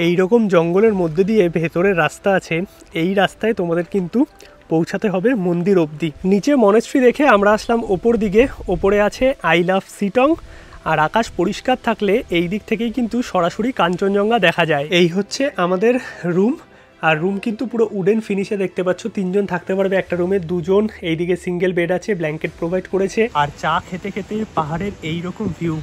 এই রকম জঙ্গলের মধ্যে দিয়ে ভেতরের রাস্তা আছে। এই রাস্তায় তোমাদের কিন্তু পৌঁছাতে হবে মন্দির অবধি। নিচে মনেস্ট্রি দেখে আমরা আসলাম ওপর দিকে। ওপরে আছে আই লাভ শিটং। আর আকাশ পরিষ্কার থাকলে এই দিক থেকেই কিন্তু সরাসরি কাঞ্চনজঙ্ঘা দেখা যায়। এই হচ্ছে আমাদের রুম। আর রুম কিন্তু পুরো উডেন ফিনিশে দেখতে পাচ্ছ। 3 জন থাকতে পারবে একটা রুমে, 2 জন। এইদিকে সিঙ্গেল বেড আছে, ব্ল্যাঙ্কেট প্রোভাইড করেছে। আর চা খেতে খেতে পাহাড়ের এই রকম ভিউ।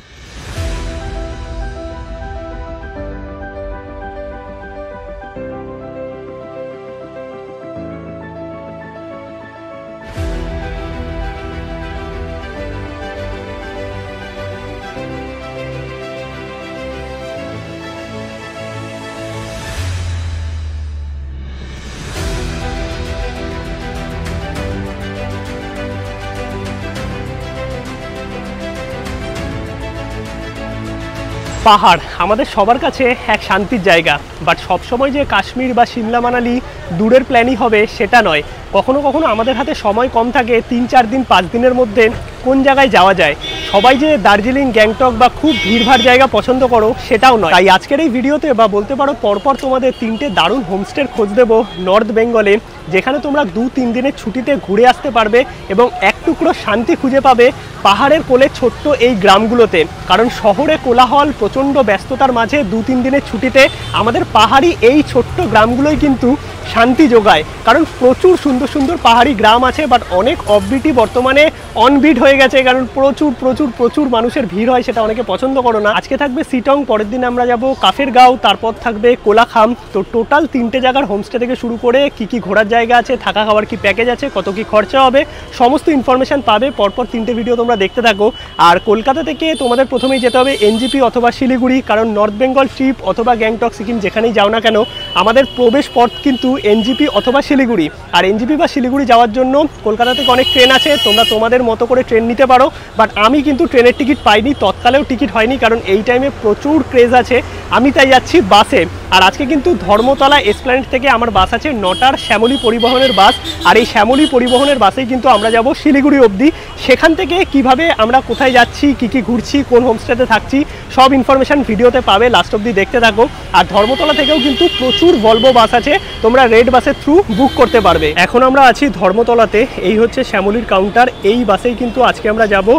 পাহাড় আমাদের সবার কাছে এক শান্তির জায়গা, বাট সবসময় যে কাশ্মীর বা সিমলা মানালি দূরের প্ল্যানই হবে সেটা নয়। কখনো কখনো আমাদের হাতে সময় কম থাকে, 3-4 দিন 5 দিনের মধ্যে কোন জায়গায় যাওয়া যায়। সবাই যে দার্জিলিং, গ্যাংটক বা খুব ভিড়ভাড় জায়গা পছন্দ করো সেটাও নয়। তাই আজকের এই ভিডিওতে বা বলতে পারো পরপর তোমাদের 3টে দারুণ হোমস্টের খোঁজ দেবো নর্থ বেঙ্গলে, যেখানে তোমরা 2-3 দিনের ছুটিতে ঘুরে আসতে পারবে এবং এক টুকরো শান্তি খুঁজে পাবে পাহাড়ের কোলে ছোট্ট এই গ্রামগুলোতে। কারণ শহরে কোলাহল, প্রচণ্ড ব্যস্ততার মাঝে 2-3 দিনের ছুটিতে আমাদের পাহাড়ি এই ছোট্ট গ্রামগুলোই কিন্তু শান্তি যোগায়। কারণ প্রচুর সুন্দর সুন্দর পাহাড়ি গ্রাম আছে, বাট অনেক অফবিটই বর্তমানে অনবিট হয়ে গেছে। কারণ প্রচুর প্রচুর প্রচুর মানুষের ভিড় হয়, সেটা অনেকে পছন্দ করো না। আজকে থাকবে শিটং, পরের দিন আমরা যাব কাফেরগাঁও, তারপর থাকবে কোলাখাম। তো টোটাল 3টে জায়গার হোমস্টে থেকে শুরু করে কি ঘোরার জায়গা আছে, থাকা খাওয়ার কি প্যাকেজ আছে, কত কি খরচা হবে, সমস্ত ইনফরমেশন পাবে। পরপর 3টে ভিডিও তোমরা দেখতে থাকো। আর কলকাতা থেকে তোমাদের প্রথমেই যেতে হবে এনজিপি অথবা শিলিগুড়ি। কারণ নর্থ বেঙ্গল ট্রিপ অথবা গ্যাংটক, সিকিম যেখানেই যাও না কেন, আমাদের প্রবেশ পথ কিন্তু এনজিপি অথবা শিলিগুড়ি। আর এনজিপি বা শিলিগুড়ি যাওয়ার জন্য কলকাতা থেকে অনেক ট্রেন আছে, তোমরা তোমাদের মতো করে ট্রেন নিতে পারো। বাট আমি কিন্তু ট্রেনের টিকিট পাইনি, তৎকালেও টিকিট হয়নি, কারণ এই টাইমে প্রচুর ক্রেজ আছে। আমি তাই যাচ্ছি বাসে। আর আজকে কিন্তু ধর্মতলা এসপ্ল্যানেড থেকে আমার বাস আছে 9টার শ্যামলী পরিবহনের বাস। আর এই শ্যামলী পরিবহনের বাসেই কিন্তু আমরা যাব শিলিগুড়ি অবধি। সেখান থেকে কিভাবে আমরা কোথায় যাচ্ছি, কি ঘুরছি, কোন হোমস্টেতে থাকছি, সব ইনফরমেশন ভিডিওতে পাবে, লাস্ট অবধি দেখতে থাকো। আর ধর্মতলা থেকেও কিন্তু প্রচুর ভলভো বাস আছে, তোমরা রেড বাসের থ্রু বুক করতে পারবে। এখন আমরা আছি ধর্মতলাতে, এই হচ্ছে শ্যামলীর কাউন্টার। এই বাসেই কিন্তু আজকে আমরা যাব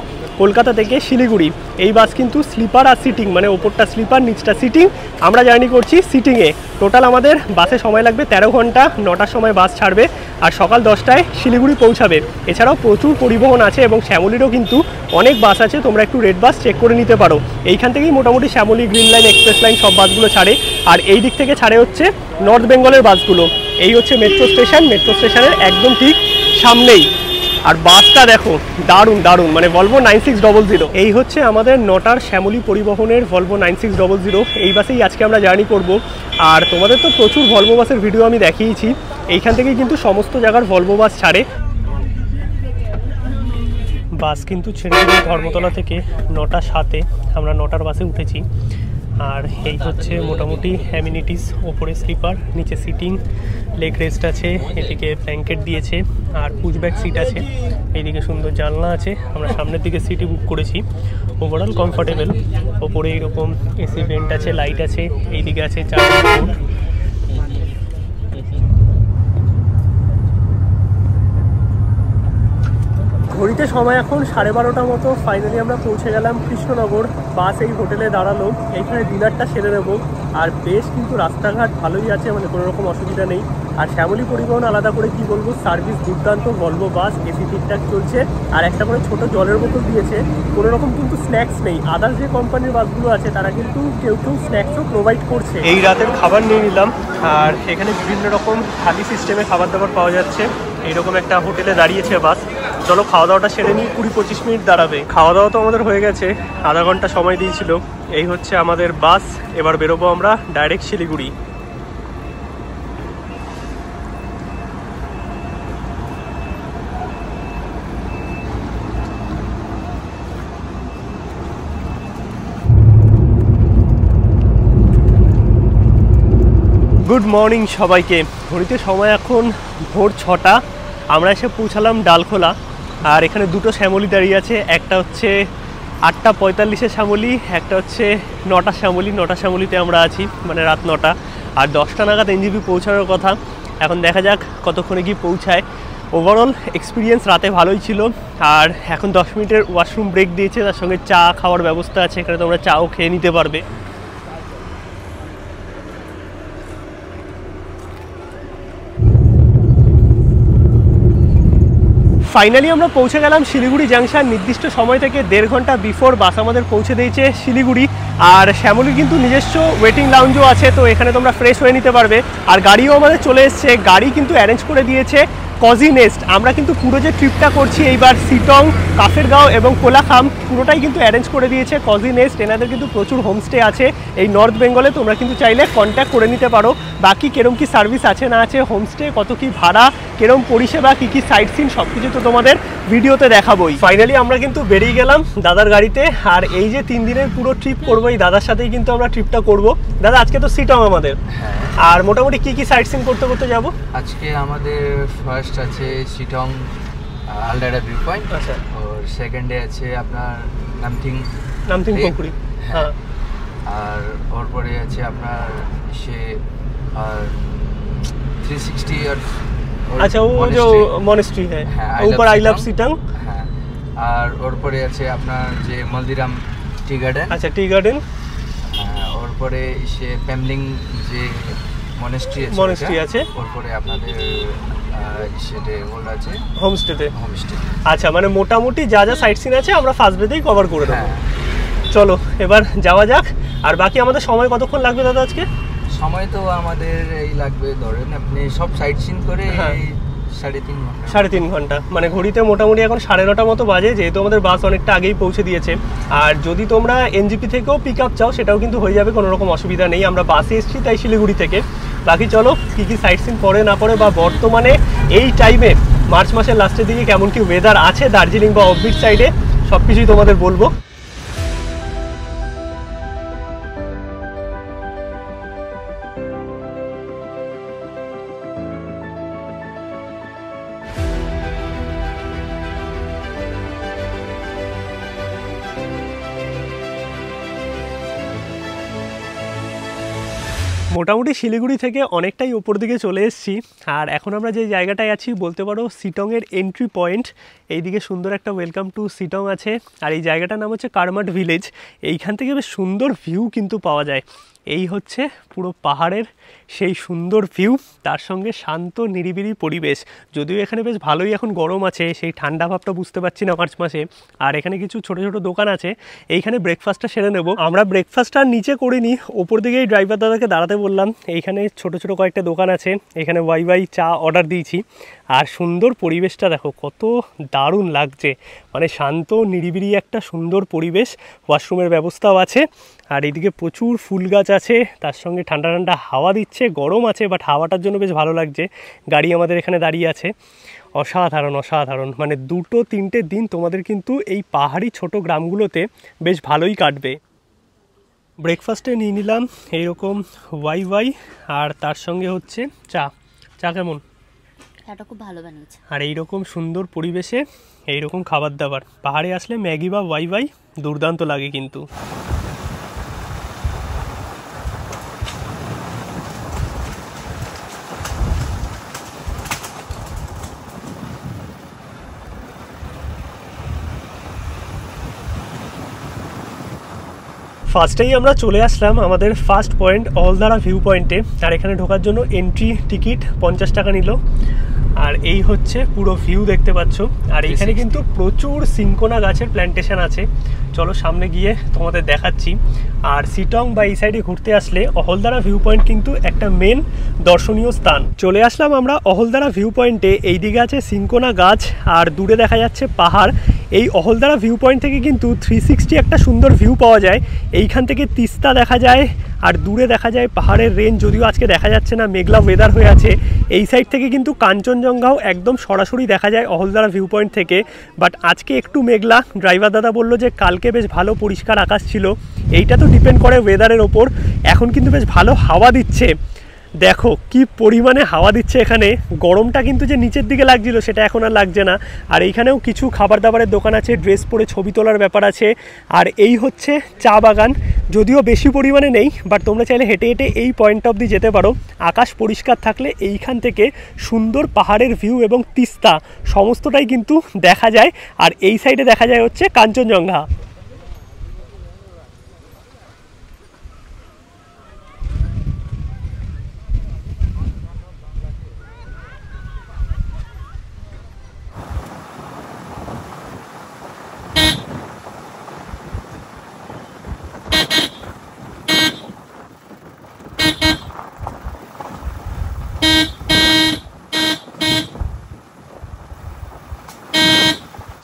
কলকাতা থেকে শিলিগুড়ি। এই বাস কিন্তু স্লিপার আর সিটিং, মানে ওপরটা স্লিপার নিচটা সিটিং। আমরা জার্নি করছি সিটিংয়ে। টোটাল আমাদের বাসে সময় লাগবে 13 ঘন্টা। 9টার সময় বাস ছাড়বে আর সকাল 10টায় শিলিগুড়ি পৌঁছাবে। এছাড়াও প্রচুর পরিবহন আছে এবং শ্যামলীরও কিন্তু অনেক বাস আছে, তোমরা একটু রেড বাস চেক করে নিতে পারো। এইখান থেকেই মোটামুটি Shyamoli, green line, express line সব বাসগুলো ছাড়ে। আর এই দিক থেকে ছাড়ে হচ্ছে নর্থ বেঙ্গলের বাসগুলো। এই হচ্ছে মেট্রো স্টেশন, মেট্রো স্টেশনের একদম ঠিক সামনেই। আর বাসটা দেখো দারুণ দারুণ, মানে ভলভো 9600। এই হচ্ছে আমাদের 9টার শ্যামলী পরিবহনের ভলভো 9600। এই বাসেই আজকে আমরা জার্নি করব। আর তোমাদের তো প্রচুর ভলভো বাসের ভিডিও আমি দেখিয়েছি। এইখান থেকেই কিন্তু সমস্ত জায়গার ভলভো বাস ছাড়ে। বাস কিন্তু ছেড়ে দিল ধর্মতলা থেকে 9টা 7-এ। আমরা 9টার বাসে উঠেছি। আর এই হচ্ছে মোটামুটি অ্যামিনিটিস, ওপরে স্লিপার, নিচে সিটিং, লেগ রেস্ট আছে, এদিকে ব্ল্যাঙ্কেট দিয়েছে আর পুশব্যাক সিট আছে। এইদিকে সুন্দর জানলা আছে, আমরা সামনের দিকে সিটই বুক করেছি। Overall comfortable. ওপরে এইরকম এসি ভেন্ট আছে, লাইট আছে, এইদিকে আছে চার্জিং পোর্ট। ঘড়িতে সময় এখন 12:30 মতো। ফাইনালি আমরা পৌঁছে গেলাম কৃষ্ণনগর। বাস এই হোটেলে দাঁড়ালো, এইখানে ডিনারটা সেরে নেবো। আর বেশ কিন্তু রাস্তাঘাট ভালোই আছে, মানে কোনো রকম অসুবিধা নেই। আর শ্যামলী পরিবহন আলাদা করে কি বলবো, সার্ভিস দুর্দান্ত। ভলভো বাস, এসি ঠিকঠাক চলছে। আর একটা করে ছোট জলের বোতল দিয়েছে, কোনো রকম কিন্তু স্ন্যাক্স নেই। আদার্স যে কোম্পানির বাসগুলো আছে তারা কিন্তু কেউ স্ন্যাক্সও প্রোভাইড করছে। এই রাতের খাবার নিয়ে নিলাম। আর এখানে বিভিন্ন রকম থালি সিস্টেমে খাবার দাবার পাওয়া যাচ্ছে। এইরকম একটা হোটেলে দাঁড়িয়েছে বাস। চলো খাওয়া দাওয়াটা সেরে নিই, 20-25 মিনিট দাঁড়াবে। খাওয়া দাওয়া তো আমাদের হয়ে গেছে, আধা ঘন্টা সময় দিয়েছিল। এই হচ্ছে আমাদের বাস, এবার বেরোবো আমরা ডাইরেক্ট শিলিগুড়ি। গুড মর্নিং সবাইকে। ঘড়িতে সময় এখন ভোর 6টা। আমরা এসে পৌঁছালাম ডালখোলা। আর এখানে দুটো শ্যামলী দাঁড়িয়ে আছে, একটা হচ্ছে 8:45 শ্যামলী, একটা হচ্ছে 9টা শ্যামলী। 9টা শ্যামলীতে আমরা আছি, মানে রাত 9টা। আর 10টা নাগাদ এনজেপি পৌঁছানোর কথা। এখন দেখা যাক কতক্ষণে গিয়ে পৌঁছায়। ওভারঅল এক্সপিরিয়েন্স রাতে ভালোই ছিল। আর এখন 10 মিনিটের ওয়াশরুম ব্রেক দিয়েছে, তার সঙ্গে চা খাওয়ার ব্যবস্থা আছে, এখানে তোমরা চাও খেয়ে নিতে পারবে। ফাইনালি আমরা পৌঁছে গেলাম শিলিগুড়ি জাংশন। নির্দিষ্ট সময় থেকে 1.5 ঘন্টা বিফোর বাস আমাদের পৌঁছে দিয়েছে শিলিগুড়ি। আর শ্যামলীর কিন্তু নিজস্ব ওয়েটিং লাউঞ্জও আছে, তো এখানে তোমরা ফ্রেশ হয়ে নিতে পারবে। আর গাড়িও আমাদের চলে এসছে, গাড়ি কিন্তু অ্যারেঞ্জ করে দিয়েছে কজি নেস্ট। আমরা কিন্তু পুরো যে ট্রিপটা করছি এইবার সিটং, কাফেরগাঁও এবং কোলাখাম পুরোটাই কিন্তু অ্যারেঞ্জ করে দিয়েছে কজি নেস্ট। এনাদের কিন্তু প্রচুর হোমস্টে আছে এই নর্থ বেঙ্গলে, তোমরা কিন্তু চাইলে কন্ট্যাক্ট করে নিতে পারো। বাকি কেরম কি সার্ভিস আছে না আছে, হোমস্টে কত কি ভাড়া, কেরম পরিষেবা, কী কী সাইট সিন, সব কিছু তো তোমাদের ভিডিওতে দেখাবোই। ফাইনালি আমরা কিন্তু বেরিয়ে গেলাম দাদার গাড়িতে। আর এই যে 3 দিনের পুরো ট্রিপ করবো, এই দাদার সাথেই কিন্তু আমরা ট্রিপটা করব। দাদা আজকে তো সিটং আমাদের, আর মোটামুটি কি কি সাইট সিন করতে করতে যাবো? আজকে আমাদের ফার্স্ট আছে সিটং আলডারা ভিউ পয়েন্ট। আচ্ছা। আর সেকেন্ডে আছে আপনার নামথিং পুকুরি। হ্যাঁ। আর ওর পরে আছে আপনার সে আর 360 আর আচ্ছা, ও যে মনেস্ট্রি হ্যাঁ, ऊपर आई लव সিটং। হ্যাঁ। আর ওর পরে আছে আপনার যে মলদিরাম টি গার্ডেন। আচ্ছা, টি গার্ডেন। ওর পরে সে প্যামলিং যে মনেস্ট্রি আছে। ওর পরে আপনাদের সেটা বলা আছে হোমস্টে। আচ্ছা, মানে মোটামুটি যা যা সাইট সিন আছে আমরা ফার্স্ট ডেতেই কভার করে দেবো। চলো এবার যাওয়া যাক। আর বাকি আমাদের সময় কতক্ষণ লাগবে দাদা আজকে? সময় তো আমাদের এই লাগবে, ধরেন আপনি সব সাইট সিন করে 3.5 ঘন্টা। মানে ঘড়িতে মোটামুটি এখন 9:30 মতো বাজে, যেহেতু আমাদের বাস অনেকটা আগেই পৌঁছে দিয়েছে। আর যদি তোমরা এনজিপি থেকেও পিক আপ চাও সেটাও কিন্তু হয়ে যাবে, কোনো রকম অসুবিধা নেই। আমরা বাসে এসেছি তাই শিলিগুড়ি থেকে। বাকি চলো কী কী সাইট সিন পড়ে না পড়ে, বা বর্তমানে এই টাইমে মার্চ মাসের লাস্টের দিকে কেমন কি ওয়েদার আছে দার্জিলিং বা অফবিট সাইডে, সব কিছুই তোমাদের বলবো। মোটামুটি শিলিগুড়ি থেকে অনেকটাই ওপর দিকে চলে এসেছি। আর এখন আমরা যে জায়গাটায় আছি বলতে পারো সিটংয়ের এন্ট্রি পয়েন্ট। এইদিকে সুন্দর একটা ওয়েলকাম টু সিটং আছে। আর এই জায়গাটার নাম হচ্ছে কারমাট ভিলেজ। এইখান থেকে বেশ সুন্দর ভিউ কিন্তু পাওয়া যায়। এই হচ্ছে পুরো পাহাড়ের সেই সুন্দর ভিউ, তার সঙ্গে শান্ত নিরিবিলি পরিবেশ। যদিও এখানে বেশ ভালোই এখন গরম আছে, সেই ঠান্ডা ভাবটা বুঝতে পারছি না মার্চ মাসে। আর এখানে কিছু ছোট ছোট দোকান আছে, এইখানে ব্রেকফাস্টটা সেরে নেব। আমরা ব্রেকফাস্টটা আর নিচে করিনি, ওপর দিকেই ড্রাইভার দাদাকে দাঁড়াতে বললাম। এইখানে ছোট ছোট কয়েকটা দোকান আছে, এখানে ওয়াই চা অর্ডার দিয়েছি। আর সুন্দর পরিবেশটা দেখো কত দারুণ লাগছে, মানে শান্ত নিরিবিলি একটা সুন্দর পরিবেশ। ওয়াশরুমের ব্যবস্থাও আছে। আর এইদিকে প্রচুর ফুল গাছ আছে, তার সঙ্গে ঠান্ডা ঠান্ডা হাওয়া দিচ্ছে। গরম আছে বাট হাওয়াটার জন্য বেশ ভালো লাগছে। গাড়ি আমাদের এখানে দাঁড়িয়ে আছে। অসাধারণ অসাধারণ, মানে 2-3টে দিন তোমাদের কিন্তু এই পাহাড়ি ছোট গ্রামগুলোতে বেশ ভালোই কাটবে। ব্রেকফাস্টে নিয়ে নিলাম এইরকম ওয়াই আর তার সঙ্গে হচ্ছে চা। চা কেমন? চাটা খুব ভালো বানিয়েছে। আর এইরকম সুন্দর পরিবেশে এইরকম খাবার দাবার, পাহাড়ে আসলে ম্যাগি বা ওয়াই দুর্দান্ত লাগে কিন্তু। ফার্স্টেই আমরা চলে আসলাম আমাদের ফার্স্ট পয়েন্ট অহলদারা ভিউ পয়েন্টে। আর এখানে ঢোকার জন্য এন্ট্রি টিকিট 50 টাকা নিল। আর এই হচ্ছে পুরো ভিউ দেখতে পাচ্ছ। আর এখানে কিন্তু প্রচুর সিনকোনা গাছের প্ল্যান্টেশন আছে, চলো সামনে গিয়ে তোমাদের দেখাচ্ছি। আর সিটং বা এই সাইডে ঘুরতে আসলে অহলদারা ভিউ পয়েন্ট কিন্তু একটা মেন দর্শনীয় স্থান। চলে আসলাম আমরা অহলদারা ভিউ পয়েন্টে। এই দিকে আছে সিনকোনা গাছ আর দূরে দেখা যাচ্ছে পাহাড়। এই অহলদারা ভিউ পয়েন্ট থেকে কিন্তু 360 একটা সুন্দর ভিউ পাওয়া যায়। এইখান থেকে তিস্তা দেখা যায় আর দূরে দেখা যায় পাহাড়ের রেঞ্জ, যদিও আজকে দেখা যাচ্ছে না, মেঘলা ওয়েদার হয়ে আছে। এই সাইড থেকে কিন্তু কাঞ্চনজঙ্ঘাও একদম সরাসরি দেখা যায় অহলদারা ভিউ পয়েন্ট থেকে। বাট আজকে একটু মেঘলা। ড্রাইভার দাদা বললো যে কালকে বেশ ভালো পরিষ্কার আকাশ ছিল। এইটা তো ডিপেন্ড করে ওয়েদারের ওপর। এখন কিন্তু বেশ ভালো হাওয়া দিচ্ছে। দেখো কি পরিমাণে হাওয়া দিচ্ছে এখানে। গরমটা কিন্তু যে নিচের দিকে লাগছিল সেটা এখন আর লাগছে না। আর এইখানেও কিছু খাবার দাবারের দোকান আছে, ড্রেস পরে ছবি তোলার ব্যাপার আছে। আর এই হচ্ছে চা বাগান, যদিও বেশি পরিমাণে নেই, বাট তোমরা চাইলে হেঁটে হেঁটে এই পয়েন্ট অবধি যেতে পারো। আকাশ পরিষ্কার থাকলে এইখান থেকে সুন্দর পাহাড়ের ভিউ এবং তিস্তা সমস্তটাই কিন্তু দেখা যায়। আর এই সাইডে দেখা যায় হচ্ছে কাঞ্চনজঙ্ঘা।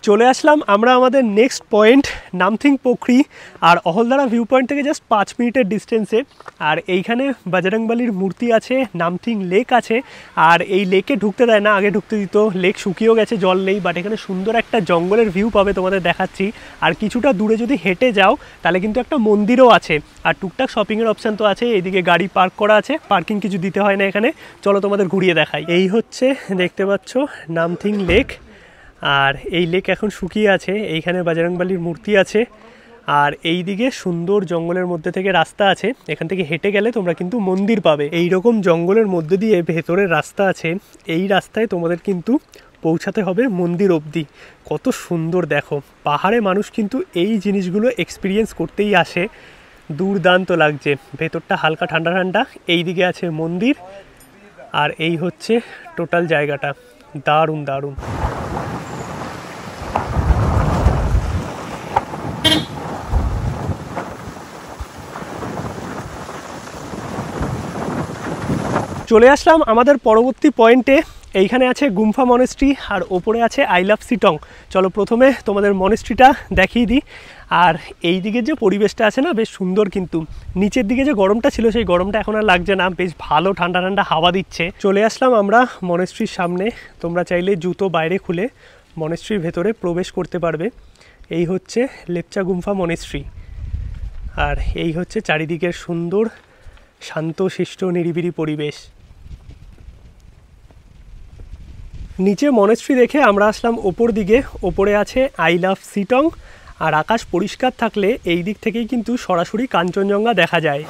চলে আসলাম আমরা আমাদের নেক্সট পয়েন্ট নামথিং পোখরি। আর অহলদারা ভিউ পয়েন্ট থেকে জাস্ট 5 মিনিটের ডিস্টেন্সে। আর এইখানে বজরংবলীর মূর্তি আছে, নামথিং লেক আছে। আর এই লেকে ঢুকতে দেয় না, আগে ঢুকতে দিত। লেক শুকিয়েও গেছে, জল নেই, বাট এখানে সুন্দর একটা জঙ্গলের ভিউ পাবে, তোমাদের দেখাচ্ছি। আর কিছুটা দূরে যদি হেঁটে যাও তাহলে কিন্তু একটা মন্দিরও আছে। আর টুকটাক শপিংয়ের অপশান তো আছে, এইদিকে গাড়ি পার্ক করা আছে, পার্কিং কিছু দিতে হয় না এখানে। চলো তোমাদের ঘুরিয়ে দেখাই। এই হচ্ছে দেখতে পাচ্ছ নামথিং লেক। আর এই লেক এখন শুকিয়ে আছে। এইখানে বজরংবলীর মূর্তি আছে। আর এই দিকে সুন্দর জঙ্গলের মধ্যে থেকে রাস্তা আছে, এখান থেকে হেঁটে গেলে তোমরা কিন্তু মন্দির পাবে। এই রকম জঙ্গলের মধ্যে দিয়ে ভেতরের রাস্তা আছে, এই রাস্তায় তোমাদের কিন্তু পৌঁছাতে হবে মন্দির অবধি। কত সুন্দর দেখো, পাহাড়ে মানুষ কিন্তু এই জিনিসগুলো এক্সপিরিয়েন্স করতেই আসে। দুর্দান্ত লাগছে, ভেতরটা হালকা ঠান্ডা ঠান্ডা। এই দিকে আছে মন্দির, আর এই হচ্ছে টোটাল জায়গাটা। দারুণ দারুণ। চলে আসলাম আমাদের পরবর্তী পয়েন্টে। এইখানে আছে গুম্ফা মনেস্ট্রি, আর ওপরে আছে আই লাভ শিটং। চলো প্রথমে তোমাদের মনেস্ট্রিটা দেখিয়ে দিই। আর এই দিকের যে পরিবেশটা আছে না, বেশ সুন্দর। কিন্তু নিচের দিকে যে গরমটা ছিল সেই গরমটা এখন আর লাগছে না, বেশ ভালো ঠান্ডা ঠান্ডা হাওয়া দিচ্ছে। চলে আসলাম আমরা মনেস্ট্রির সামনে। তোমরা চাইলে জুতো বাইরে খুলে মনেস্ট্রির ভেতরে প্রবেশ করতে পারবে। এই হচ্ছে লেপচা গুম্ফা মনেস্ট্রি। আর এই হচ্ছে চারিদিকের সুন্দর শান্তশিষ্ট নিরিবিলি পরিবেশ। নিচে মনেস্ট্রি দেখে আমরা আসলাম ওপর দিকে। ওপরে আছে আই লাভ শিটং। আর আকাশ পরিষ্কার থাকলে এই দিক থেকেই কিন্তু সরাসরি কাঞ্চনজঙ্ঘা দেখা যায়।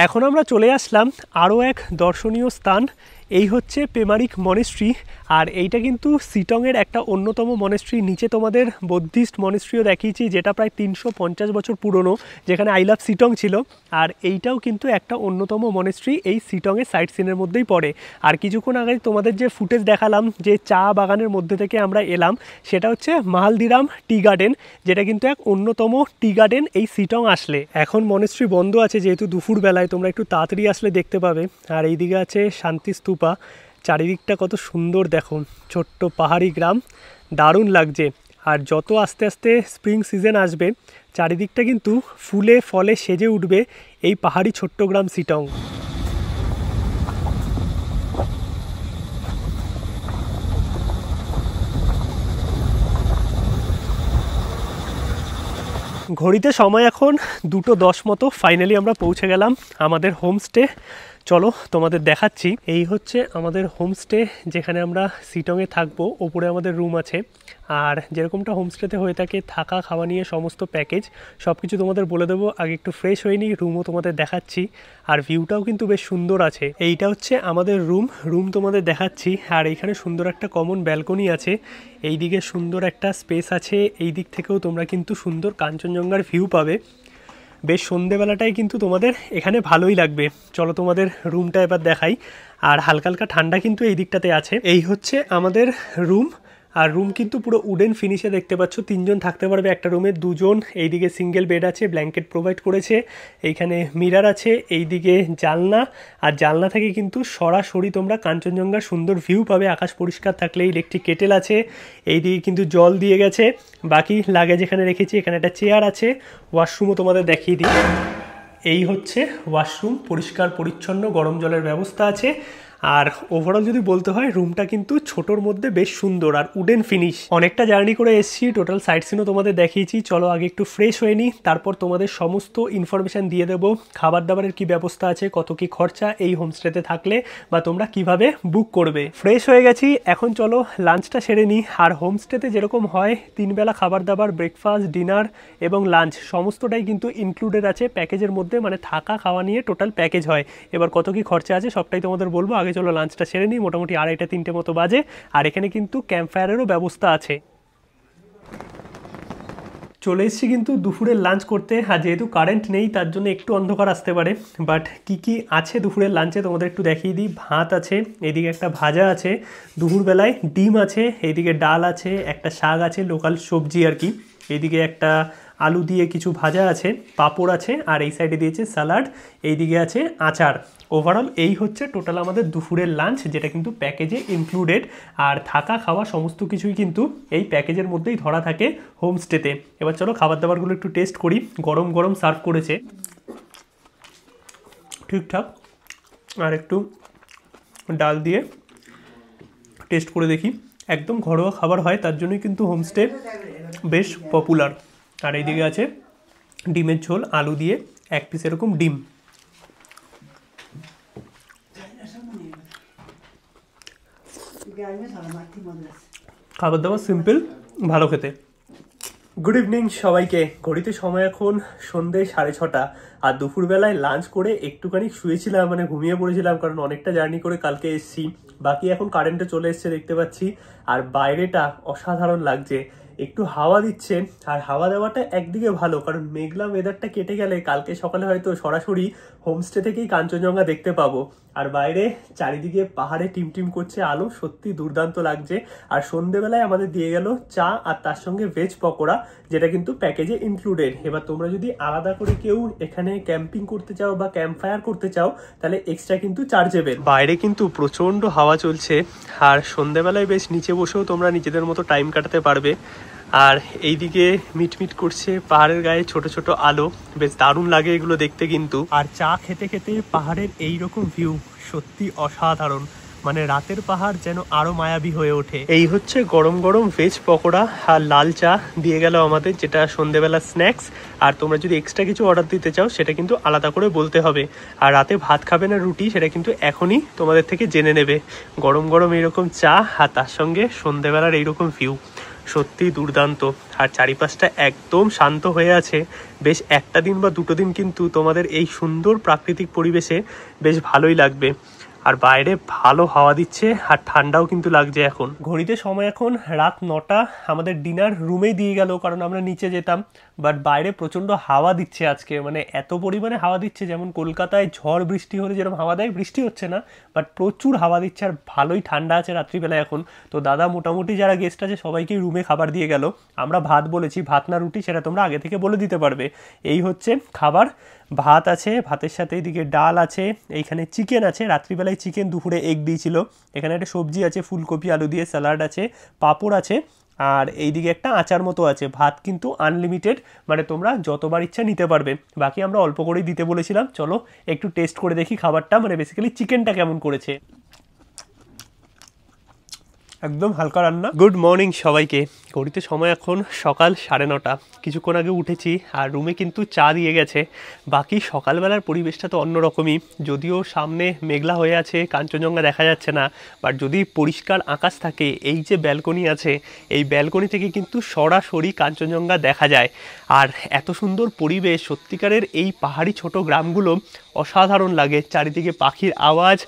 এখন আমরা চলে আসলাম আরও এক দর্শনীয় স্থান। এই হচ্ছে পেমারিক মনেস্ট্রি। আর এইটা কিন্তু শিটংয়ের একটা অন্যতম মনেস্ট্রি। নিচে তোমাদের বৌদ্ধিস্ট মনেস্ট্রিও দেখিয়েছি, যেটা প্রায় 350 বছর পুরনো, যেখানে আই লাভ শিটং ছিল। আর এইটাও কিন্তু একটা অন্যতম মনেস্ট্রি, এই শিটংয়ের সাইট সিনের মধ্যেই পড়ে। আর কিছুক্ষণ আগে তোমাদের যে ফুটেজ দেখালাম, যে চা বাগানের মধ্যে থেকে আমরা এলাম, সেটা হচ্ছে মাহালদিরাম টি গার্ডেন, যেটা কিন্তু এক অন্যতম টি গার্ডেন এই শিটং আসলে। এখন মনেস্ট্রি বন্ধ আছে, যেহেতু দুপুরবেলায়, তোমরা একটু তাড়াতাড়ি আসলে দেখতে পাবে। আর এইদিকে আছে শান্তি স্তূপা। চারিদিকটা কত সুন্দর দেখো, ছোট্ট পাহাড়ি গ্রাম, দারুণ লাগছে। আর যত আস্তে আস্তে স্প্রিং সিজন আসবে, চারিদিকটা কিন্তু ফুলে ফলে সেজে উঠবে এই পাহাড়ি ছোট্ট গ্রাম শিটং। ঘড়িতে সময় এখন 2:10 মতো। ফাইনালি আমরা পৌঁছে গেলাম আমাদের হোমস্টে। চলো তোমাদের দেখাচ্ছি। এই হচ্ছে আমাদের হোমস্টে, যেখানে আমরা শিটংয়ে থাকবো। ওপরে আমাদের রুম আছে। আর যেরকমটা হোমস্টেতে হয়ে থাকে, থাকা খাওয়া নিয়ে সমস্ত প্যাকেজ সব কিছু তোমাদের বলে দেবো। আগে একটু ফ্রেশ হয়ে নিই, রুমও তোমাদের দেখাচ্ছি। আর ভিউটাও কিন্তু বেশ সুন্দর আছে। এইটা হচ্ছে আমাদের রুম তোমাদের দেখাচ্ছি। আর এইখানে সুন্দর একটা কমন ব্যালকনি আছে। এই দিকে সুন্দর একটা স্পেস আছে। এই দিক থেকেও তোমরা কিন্তু সুন্দর কাঞ্চনজঙ্ঘার ভিউ পাবে। বেশ সন্ধেবেলাটাই কিন্তু তোমাদের এখানে ভালোই লাগবে। চলো তোমাদের রুমটা এবার দেখাই। আর হালকা হালকা ঠান্ডা কিন্তু এই দিকটাতে আছে। এই হচ্ছে আমাদের রুম। আর রুম কিন্তু পুরো উডেন ফিনিশে দেখতে পাচ্ছ। 3 জন থাকতে পারবে একটা রুমে, 2 জন। এইদিকে সিঙ্গেল বেড আছে, ব্ল্যাঙ্কেট প্রোভাইড করেছে। এইখানে মিরার আছে, এইদিকে জানলা। আর জানলা থেকে কিন্তু সরাসরি তোমরা কাঞ্চনজঙ্ঘার সুন্দর ভিউ পাবে আকাশ পরিষ্কার থাকলে। ইলেকট্রিক কেটেল আছে, এইদিকে কিন্তু জল দিয়ে গেছে। বাকি লাগেজ এখানে রেখেছি। এখানে একটা চেয়ার আছে। ওয়াশরুমও তোমাদের দেখিয়ে দিই। এই হচ্ছে ওয়াশরুম, পরিষ্কার পরিচ্ছন্ন, গরম জলের ব্যবস্থা আছে। আর ওভারঅল যদি বলতে হয় রুমটা কিন্তু ছোটোর মধ্যে বেশ সুন্দর আর উডেন ফিনিশ। অনেকটা জার্নি করে এসেছি, টোটাল সাইট সিনও তোমাদের দেখিয়েছি। চলো আগে একটু ফ্রেশ হয়ে নিই, তারপর তোমাদের সমস্ত ইনফরমেশান দিয়ে দেবো। খাবার দাবারের কি ব্যবস্থা আছে, কত কি খরচা এই হোমস্টেতে থাকলে, বা তোমরা কিভাবে বুক করবে। ফ্রেশ হয়ে গেছি, এখন চলো লাঞ্চটা সেরে নিই। আর হোমস্টেতে যেরকম হয় 3 বেলা খাবার দাবার, ব্রেকফাস্ট, ডিনার এবং লাঞ্চ সমস্তটাই কিন্তু ইনক্লুডেড আছে প্যাকেজের মধ্যে, মানে থাকা খাওয়া নিয়ে টোটাল প্যাকেজ হয়। এবার কত কি খরচা আছে সবটাই তোমাদের বলবো। আগে চলো লাঞ্চটা সেরে নিই, মোটামুটি 2:30-3টে মতো বাজে। আর এখানে কিন্তু ক্যাম্প ফায়ারেরও ব্যবস্থা আছে। চলে এসেছি কিন্তু দুপুরের লাঞ্চ করতে। আর যেহেতু কারেন্ট নেই তার জন্য একটু অন্ধকার আসতে পারে, বাট কি কি আছে দুপুরের লাঞ্চে তোমাদের একটু দেখিয়ে দিই। ভাত আছে, এদিকে একটা ভাজা আছে, দুপুরবেলায় ডিম আছে, এইদিকে ডাল আছে, একটা শাক আছে, লোকাল সবজি আর কি, এইদিকে একটা আলু দিয়ে কিছু ভাজা আছে, পাঁপড় আছে, আর এই সাইডে দিয়েছে স্যালাড, এইদিকে আছে আচার। ওভারঅল এই হচ্ছে টোটাল আমাদের দুপুরের লাঞ্চ, যেটা কিন্তু প্যাকেজে ইনক্লুডেড। আর থাকা খাওয়া সমস্ত কিছুই কিন্তু এই প্যাকেজের মধ্যেই ধরা থাকে হোমস্টেতে। এবার চলো খাবার দাবারগুলো একটু টেস্ট করি। গরম গরম সার্ভ করেছে, ঠিকঠাক। আর একটু ডাল দিয়ে টেস্ট করে দেখি, একদম ঘরোয়া খাবার হয়, তার জন্যই কিন্তু হোমস্টে বেশ পপুলার। আর এইদিকে আছে ডিমের ঝোল, আলু দিয়ে 1 পিস এরকম ডিম। খাবার দাবার সিম্পল, ভালো খেতে। গুড ইভিনিং সবাইকে। ঘড়িতে সময় এখন সন্ধ্যে 6:30। আর দুপুরবেলায় লাঞ্চ করে একটুখানি শুয়েছিলাম, মানে ঘুমিয়ে পড়েছিলাম, কারণ অনেকটা জার্নি করে কালকে এসেছি। বাকি এখন কারেন্টে চলে এসছে দেখতে পাচ্ছি। আর বাইরেটা অসাধারণ লাগছে, একটু হাওয়া দিচ্ছে। আর হাওয়া দেওয়াটা একদিকে ভালো, কারণ মেঘলা ওয়েদারটা কেটে গেলে কালকে সকালে হয়তো সরাসরি হোমস্টে থেকেই কাঞ্চনজঙ্ঘা দেখতে পাবো। আর বাইরে চারিদিকে পাহাড়ে টিমটিম করছে আলো, সত্যি দুর্দান্ত লাগছে। আর সন্ধেবেলায় আমাদের দিয়ে গেল চা আর তার সঙ্গে ভেজ পকোড়া, যেটা কিন্তু প্যাকেজে ইনক্লুডেড। এবার তোমরা যদি আলাদা করে কেউ এখানে ক্যাম্পিং করতে চাও বা ক্যাম্প ফায়ার করতে চাও তাহলে এক্সট্রা কিন্তু চার্জেবল। বাইরে কিন্তু প্রচন্ড হাওয়া চলছে, আর সন্ধেবেলায় বেশ নিচে বসেও তোমরা নিজেদের মতো টাইম কাটাতে পারবে। আর এইদিকে মিটমিট করছে পাহাড়ের গায়ে ছোট ছোট আলো, বেশ দারুণ লাগে এগুলো দেখতে কিন্তু। আর চা খেতে খেতে পাহাড়ের এইরকম ভিউ সত্যি অসাধারণ, মানে রাতের পাহাড় যেন আরো মায়াবী হয়ে ওঠে। এই হচ্ছে গরম গরম ভেজ পকোড়া আর লাল চা দিয়ে গেল আমাদের, যেটা সন্ধেবেলা স্ন্যাক্স। আর তোমরা যদি এক্সট্রা কিছু অর্ডার দিতে চাও সেটা কিন্তু আলাদা করে বলতে হবে। আর রাতে ভাত খাবে না রুটি, সেটা কিন্তু এখনই তোমাদের থেকে জেনে নেবে। গরম গরম এইরকম চা আর তার সঙ্গে সন্ধেবেলার এইরকম ভিউ সত্যি দুর্দান্ত। আর চারিপাশটা একদম শান্ত হয়ে আছে। বেশ একটা দিন বা 2টো দিন কিন্তু তোমাদের এই সুন্দর প্রাকৃতিক পরিবেশে বেশ ভালোই লাগবে। আর বাইরে ভালো হাওয়া দিচ্ছে আর ঠান্ডাও কিন্তু লাগছে। এখন ঘড়িতে সময় এখন রাত 9টা। আমাদের ডিনার রুমেই দিয়ে গেল, কারণ আমরা নিচে যেতাম। বাট বাইরে প্রচণ্ড হাওয়া দিচ্ছে আজকে, মানে এত পরিমাণে হাওয়া দিচ্ছে, যেমন কলকাতায় ঝড় বৃষ্টি হলে যেরকম হাওয়া দেয়, বৃষ্টি হচ্ছে না, বাট প্রচুর হাওয়া দিচ্ছে। আর ভালোই ঠান্ডা আছে রাত্রিবেলায় এখন। তো দাদা মোটামুটি যারা গেস্ট আছে সবাইকেই রুমে খাবার দিয়ে গেল। আমরা ভাত বলেছি, ভাত না রুটি সেটা তোমরা আগে থেকে বলে দিতে পারবে। এই হচ্ছে খাবার, ভাত আছে, ভাতের সাথে এইদিকে ডাল আছে, এইখানে চিকেন আছে, রাত্রিবেলায় চিকেন, দুপুরে এগ দিয়েছিল। এখানে একটা সবজি আছে ফুলকপি আলু দিয়ে, স্যালাড আছে, পাঁপড় আছে, আর এইদিকে একটা আচার মতো আছে। ভাত কিন্তু আনলিমিটেড, মানে তোমরা যতবার ইচ্ছা নিতে পারবে। বাকি আমরা অল্প করেই দিতে বলেছিলাম। চলো একটু টেস্ট করে দেখি খাবারটা, মানে বেসিক্যালি চিকেনটা কেমন করেছে। একদম হালকা রান্না। গুড মর্নিং সবাইকে। ঘড়িতে সময় এখন সকাল 9:30। কিছুক্ষণ আগে উঠেছি আর রুমে কিন্তু চা দিয়ে গেছে। বাকি সকালবেলার পরিবেশটা তো অন্যরকমই, যদিও সামনে মেঘলা হয়ে আছে, কাঞ্চনজঙ্ঘা দেখা যাচ্ছে না। বাট যদি পরিষ্কার আকাশ থাকে, এই যে ব্যালকনি আছে, এই ব্যালকনি থেকে কিন্তু সরাসরি কাঞ্চনজঙ্ঘা দেখা যায়। আর এত সুন্দর পরিবেশ, সত্যিকারের এই পাহাড়ি ছোট গ্রামগুলো অসাধারণ লাগে। চারিদিকে পাখির আওয়াজ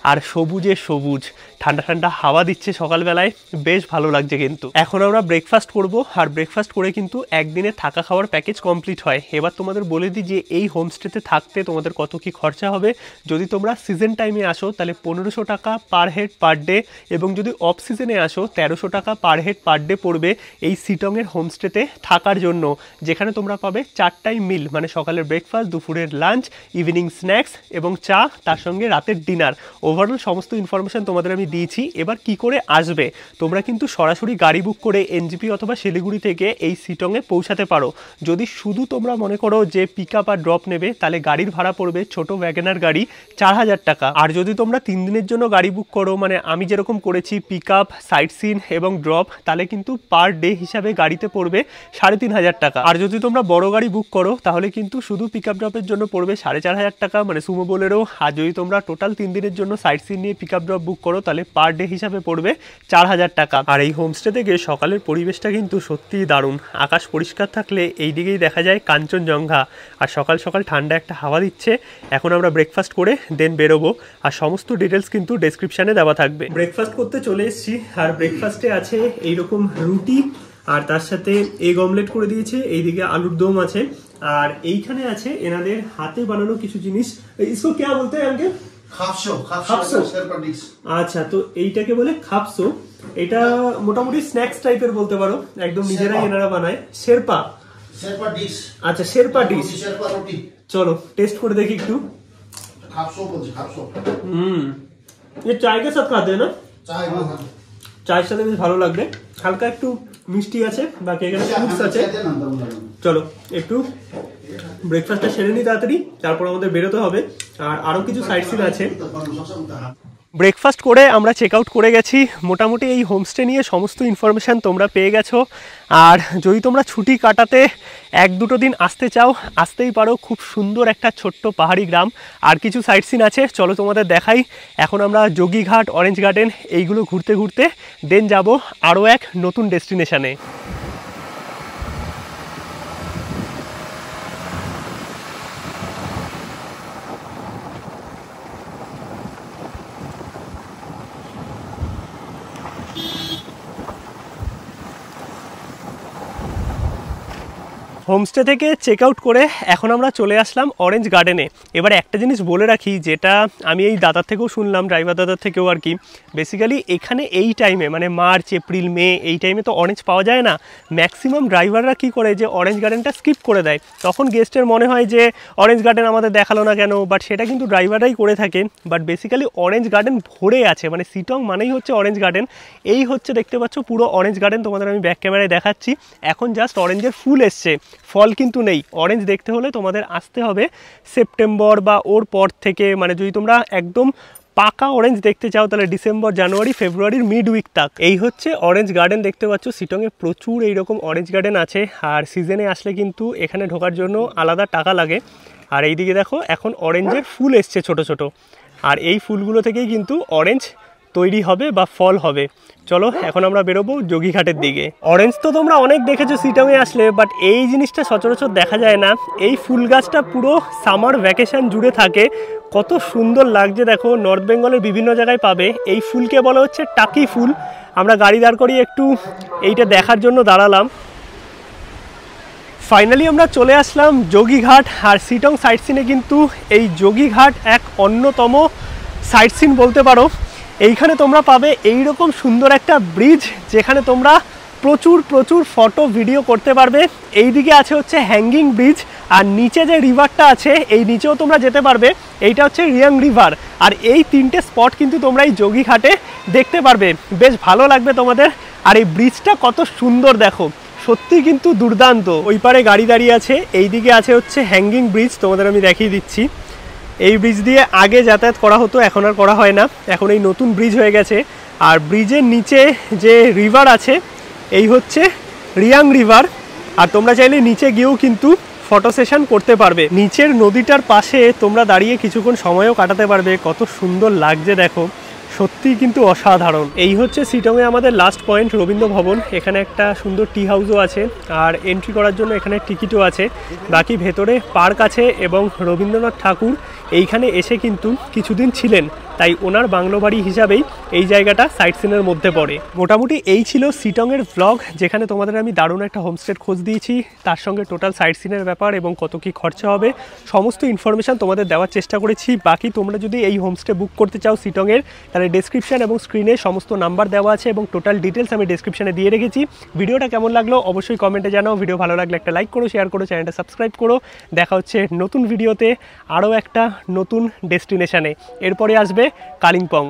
আর সবুজে সবুজ, ঠান্ডা ঠান্ডা হাওয়া দিচ্ছে সকালবেলায়, বেশ ভালো লাগছে। কিন্তু এখন আমরা ব্রেকফাস্ট করব, আর ব্রেকফাস্ট করে কিন্তু একদিনে থাকা খাওয়ার প্যাকেজ কমপ্লিট হয়। এবার তোমাদের বলে দিই যে এই হোমস্টেতে থাকতে তোমাদের কত কি খরচা হবে। যদি তোমরা সিজন টাইমে আসো তাহলে 1500 টাকা পার হেড পার ডে, এবং যদি অফ সিজনে আসো 1300 টাকা পার হেড পার ডে পড়বে এই সিটংয়ের হোমস্টেতে থাকার জন্য, যেখানে তোমরা পাবে 4 টাইম মিল, মানে সকালের ব্রেকফাস্ট, দুপুরের লাঞ্চ, ইভিনিং স্ন্যাক্স এবং চা, তার সঙ্গে রাতের ডিনার। ওভারঅল সমস্ত ইনফরমেশন তোমাদের আমি দিয়েছি। এবার কি করে আসবে, তোমরা কিন্তু সরাসরি গাড়ি বুক করে এনজিপি অথবা শিলিগুড়ি থেকে এই শিটংয়ে পৌঁছাতে পারো। যদি শুধু তোমরা মনে করো যে পিক আপ আর ড্রপ নেবে, তাহলে গাড়ির ভাড়া পড়বে ছোট ওয়াগনার গাড়ি 4000 টাকা। আর যদি তোমরা 3 দিনের জন্য গাড়ি বুক করো, মানে আমি যেরকম করেছি পিক আপ, সাইট সিন এবং ড্রপ, তাহলে কিন্তু পার ডে হিসাবে গাড়িতে পড়বে 3500 টাকা। আর যদি তোমরা বড় গাড়ি বুক করো তাহলে কিন্তু শুধু পিক আপ ড্রপের জন্য পড়বে 4500 টাকা, মানে সুমো বোলেরো। আর যদি তোমরা টোটাল 3 দিনের জন্য সাইট সিন নিয়ে পিক আপ ড্রপ বুক করো তাহলে পার ডে হিসাবে পড়বে 4000 টাকা। আর এই হোমস্টে থেকে সকালের পরিবেশটা কিন্তু সত্যিই দারুণ। আকাশ পরিষ্কার থাকলে এই দিকেই দেখা যায় কাঞ্চনজঙ্ঘা, আর সকাল সকাল ঠান্ডা একটা হাওয়া দিচ্ছে। এখন আমরা ব্রেকফাস্ট করে দেন বেরোবো, আর সমস্ত ডিটেলস কিন্তু ডেসক্রিপশানে দেওয়া থাকবে। ব্রেকফাস্ট করতে চলে এসেছি, আর ব্রেকফাস্টে আছে এইরকম রুটি, আর তার সাথে এগ অমলেট করে দিয়েছে, এইদিকে আলুর দম আছে, আর এইখানে আছে এনাদের হাতে বানানো কিছু জিনিস। ইসকো क्या बोलते हैं আঙ্কেল? খাপসো। আচ্ছা, তো এইটাকে বলে খাপসো। এটা মোটামুটি স্ন্যাক্স টাইপের বলতে পারো, একদম নিজেরাই এনারা বানায়। শেরপা ডিশ। আচ্ছা, শেরপা ডিশ। চলো টেস্ট করে দেখি একটু। খাপসো বলছি, খাপসো। ये चाय के साथ खाते हैं ना? চায়ের সাথে বেশ ভালো লাগবে। হালকা একটু মিষ্টি আছে, বাকি এখানে ফ্রুটস আছে। চলো একটু ব্রেকফাস্টটা সেরে নিই তাড়াতাড়ি, তারপর আমাদের বেরোতে হবে, আর আরো কিছু সাইট সিন আছে। ব্রেকফাস্ট করে আমরা চেক আউট করে গেছি। মোটামুটি এই হোমস্টে নিয়ে সমস্ত ইনফরমেশান তোমরা পেয়ে গেছো। আর যদি তোমরা ছুটি কাটাতে 1-2 দিন আসতে চাও, আসতেই পারো। খুব সুন্দর একটা ছোট্ট পাহাড়ি গ্রাম, আর কিছু সাইট সিন আছে, চলো তোমাদের দেখাই। এখন আমরা যোগীঘাট, অরেঞ্জ গার্ডেন এইগুলো ঘুরতে ঘুরতে দেন যাব আরও এক নতুন ডেস্টিনেশানে। হোমস্টে থেকে চেক আউট করে এখন আমরা চলে আসলাম অরেঞ্জ গার্ডেনে। এবার একটা জিনিস বলে রাখি, যেটা আমি এই দাদার থেকেও শুনলাম, ড্রাইভার দাদার থেকেও আর কি। বেসিক্যালি এখানে এই টাইমে, মানে মার্চ, এপ্রিল, মে, এই টাইমে তো অরেঞ্জ পাওয়া যায় না। ম্যাক্সিমাম ড্রাইভাররা কি করে যে অরেঞ্জ গার্ডেনটা স্কিপ করে দেয়, তখন গেস্টের মনে হয় যে অরেঞ্জ গার্ডেন আমাদের দেখালো না কেন, বাট সেটা কিন্তু ড্রাইভাররাই করে থাকে। বাট বেসিক্যালি অরেঞ্জ গার্ডেন ভরে আছে, মানে শিটং মানেই হচ্ছে অরেঞ্জ গার্ডেন। এই হচ্ছে দেখতে পাচ্ছ পুরো অরেঞ্জ গার্ডেন, তোমাদের আমি ব্যাক ক্যামেরায় দেখাচ্ছি। এখন জাস্ট অরেঞ্জের ফুল এসছে, ফল কিন্তু নেই। অরেঞ্জ দেখতে হলে তোমাদের আসতে হবে সেপ্টেম্বর বা ওর পর থেকে, মানে যদি তোমরা একদম পাকা অরেঞ্জ দেখতে চাও তাহলে ডিসেম্বর, জানুয়ারি, ফেব্রুয়ারির মিড উইক তাক। এই হচ্ছে অরেঞ্জ গার্ডেন, দেখতে পাচ্ছ শিটংয়ে প্রচুর এইরকম অরেঞ্জ গার্ডেন আছে। আর সিজনে আসলে কিন্তু এখানে ঢোকার জন্য আলাদা টাকা লাগে। আর এইদিকে দেখো এখন অরেঞ্জের ফুল এসছে ছোট ছোট, আর এই ফুলগুলো থেকেই কিন্তু অরেঞ্জ তৈরি হবে বা ফল হবে। চলো এখন আমরা বেরোবো যোগীঘাটের দিকে। অরেঞ্জ তো তোমরা অনেক দেখেছো শিটংয়ে আসলে, বাট এই জিনিসটা সচরাচর দেখা যায় না। এই ফুল গাছটা পুরো সামার ভ্যাকেশন জুড়ে থাকে, কত সুন্দর লাগছে দেখো। নর্থ বেঙ্গলের বিভিন্ন জায়গায় পাবে। এই ফুলকে বলা হচ্ছে টাকি ফুল। আমরা গাড়ি দাঁড় করিয়ে একটু এইটা দেখার জন্য দাঁড়ালাম। ফাইনালি আমরা চলে আসলাম যোগীঘাট। আর শিটং সাইট সিনে কিন্তু এই যোগীঘাট এক অন্যতম সাইট সিন বলতে পারো। এইখানে তোমরা পাবে এইরকম সুন্দর একটা ব্রিজ, যেখানে তোমরা প্রচুর প্রচুর ফটো ভিডিও করতে পারবে। এইদিকে আছে হচ্ছে হ্যাঙ্গিং ব্রিজ, আর নিচে যে রিভারটা আছে এই নিচেও তোমরা যেতে পারবে। এইটা হচ্ছে রিয়াং রিভার। আর এই 3টে স্পট কিন্তু তোমরা এই যোগীঘাটে দেখতে পারবে, বেশ ভালো লাগবে তোমাদের। আর এই ব্রিজটা কত সুন্দর দেখো, সত্যি কিন্তু দুর্দান্ত। ওই পারে গাড়ি দাঁড়িয়ে আছে, এইদিকে আছে হচ্ছে হ্যাঙ্গিং ব্রিজ, তোমাদের আমি দেখিয়ে দিচ্ছি। এই ব্রিজ দিয়ে আগে যাতায়াত করা হতো, এখন আর করা হয় না, এখন এই নতুন ব্রিজ হয়ে গেছে। আর ব্রিজের নিচে যে রিভার আছে এই হচ্ছে রিয়াং রিভার। আর তোমরা চাইলে নিচে গিয়েও কিন্তু ফটো সেশন করতে পারবে। নিচের নদীটার পাশে তোমরা দাঁড়িয়ে কিছুক্ষণ সময়ও কাটাতে পারবে, কত সুন্দর লাগছে দেখো, সত্যি কিন্তু অসাধারণ। এই হচ্ছে শিটংয়ে আমাদের লাস্ট পয়েন্ট রবীন্দ্র ভবন। এখানে একটা সুন্দর টি হাউসও আছে, আর এন্ট্রি করার জন্য এখানে টিকিটও আছে। বাকি ভেতরে পার্ক আছে, এবং রবীন্দ্রনাথ ঠাকুর এইখানে এসে কিন্তু কিছুদিন ছিলেন, তাই ওনার বাংলো বাড়ি হিসাবেই এই জায়গাটা সাইট সিনের মধ্যে পড়ে। মোটামুটি এই ছিল শিটংয়ের ব্লগ, যেখানে তোমাদের আমি দারুণ একটা হোমস্টের খোঁজ দিয়েছি, তার সঙ্গে টোটাল সাইট সিনের ব্যাপার এবং কত কী খরচা হবে সমস্ত ইনফরমেশান তোমাদের দেওয়ার চেষ্টা করেছি। বাকি তোমরা যদি এই হোমস্টে বুক করতে চাও শিটংয়ের, তাহলে ডেসক্রিপশান এবং স্ক্রিনে সমস্ত নাম্বার দেওয়া আছে, এবং টোটাল ডিটেলস আমি ডেসক্রিপশানে দিয়ে রেখেছি। ভিডিওটা কেমন লাগলো অবশ্যই কমেন্টে জানাও। ভিডিও ভালো লাগলে একটা লাইক করো, শেয়ার করো, চ্যানেলটা সাবস্ক্রাইব করো। দেখা হচ্ছে নতুন ভিডিওতে আরও একটা নতুন ডেস্টিনেশানে। এরপরে আসবে কালিম্পং।